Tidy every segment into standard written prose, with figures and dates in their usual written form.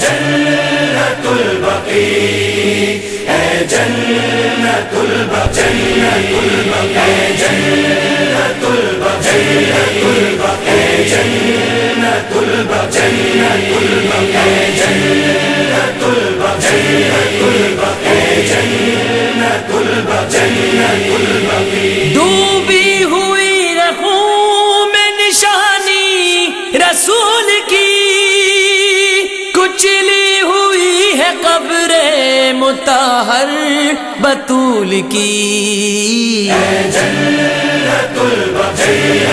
جنت البقیع، اے جنت البقیع، اے جنت البقیع، اے جنت البقیع، اے جنت البقیع، اے جنت البقیع۔ ڈوبی ہوئی رہوں میں نشانی رسول کی، کچلی ہوئی ہے قبر مطہر بطول کی، اے جنت البقیع،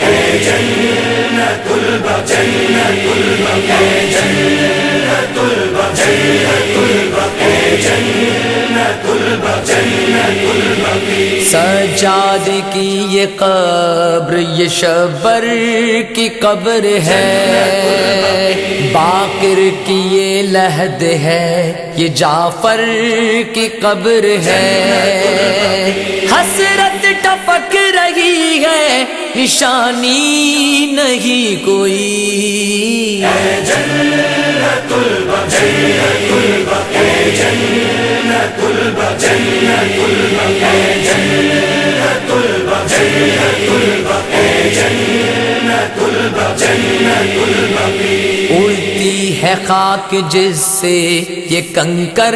اے جنت البقیع، اے جنت البقیع، اے جنت البقیع۔ سجاد کی یہ قبر یہ شبر کی قبر ہے، باقر کی یہ لحد ہے یہ جعفر کی قبر ہے، حسرت ٹپک رہی ہے نشانی نہیں کوئی، اے جنت البقیع، اے جنت البقیع، اے جنت البقیع، اے جنت البقیع۔ اڑتی ہے خاک جس سے یہ کنکر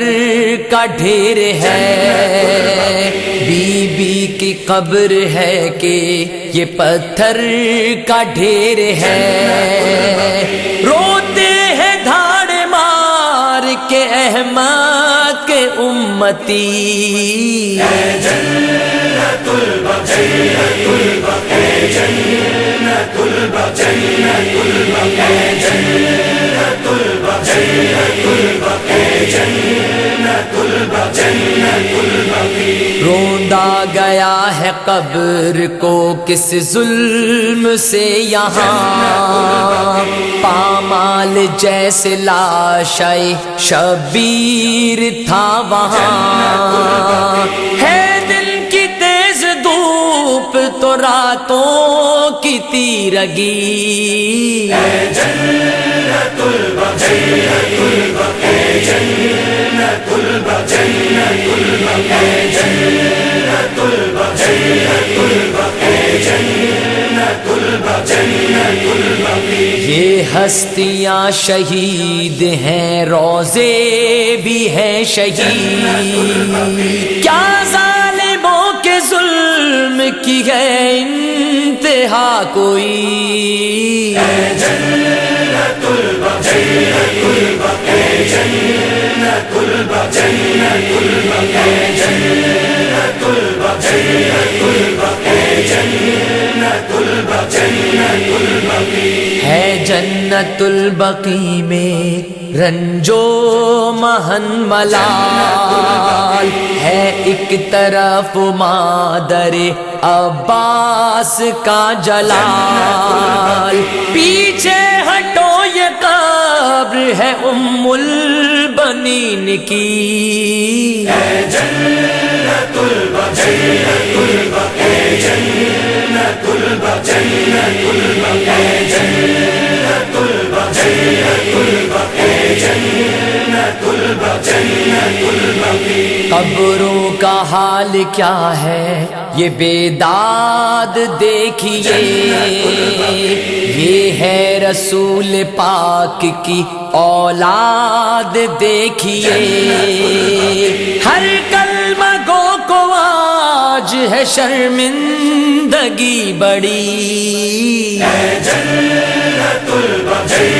کا ڈھیر ہے، بی بی کی قبر ہے کہ یہ پتھر کا ڈھیر ہے، روتے ہیں دھاڑ مار کے احمد کے امتی، اے جنت البقیع، اے جنت البقیع، اے جنت البقیع، اے جنت البقیع۔ روندا گیا ہے قبر کو کس ظلم سے یہاں، پامال جیسے لاشائے شبیر تھا وہاں، ہے دن کی تیز دھوپ تو راتوں کی تیرگی، اے جنت البقیع، اے جنت البقیع، اے جنت البقیع، اے جنت البقیع۔ یہ ہستیاں شہید ہیں روزے بھی ہیں شہید، کیا ظالموں کے ظلم کی ہے انتہا کوئی، اے جنت البقیع، اے جنت البقیع، اے جنت البقیع، اے جنت البقیع۔ ہے جنت البقیع میں رنجو محن ملال، ہے ایک طرف مادر عباس کا جلال، پیچھے ہٹو یہ قبر ہے ام البنین کی، اے جنت البقیع، اے جنت البقیع، اے جنت البقیع، اے جنت البقیع۔ قبروں کا حال کیا ہے یہ بیداد دیکھیے، یہ ہے رسول پاک کی اولاد دیکھیے، ہر کلمہ گو کو آج ہے شرمندگی بڑی، اے جنت البقیع،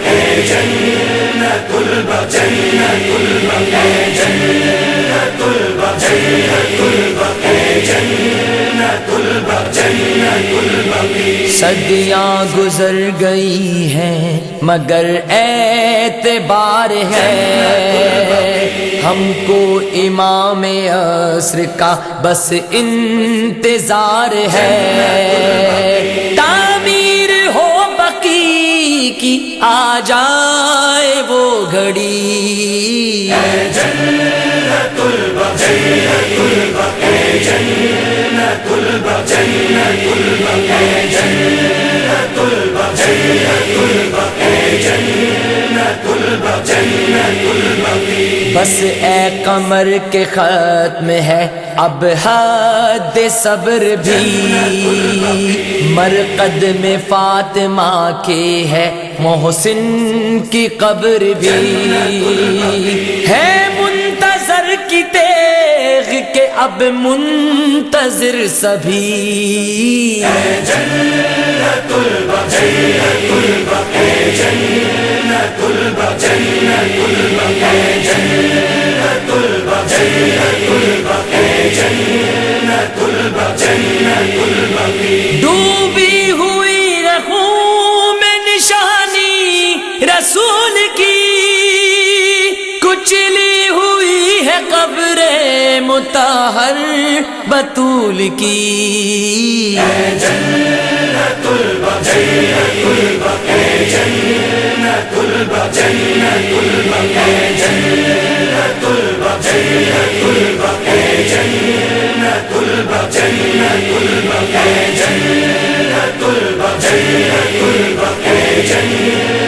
اے جنت البقیع، اے جنت البقیع، اے جنت البقیع۔ صدیاں گزر گئی ہیں مگر اعتبار ہے، ہم کو امام عصر کا بس انتظار ہے، تعمیر ہو بقیع کی آ جائے وہ گھڑی، اے جنت البقیع، اے جنت البقیع، اے جنت البقیع، اے جنت بس اے قمر کے ختم ہے اب حد صبر بھی، مرقد میں فاطمہ کے ہے محسن کی قبر بھی، ہے منتظر کی تیغ کے اب منتظر سبھی، جنت البقیع، جنت البقیع، جنت البقیع، جنت البقیع، ڈوبی ہوئی رخوں میں نشانی رسول کی، کچلی ہوئی ہے قبر مطہر بطول کی، جنت البقیع، جنت البقیع، جنت البقیع، جنت البقیع، جنت البقیع، جنت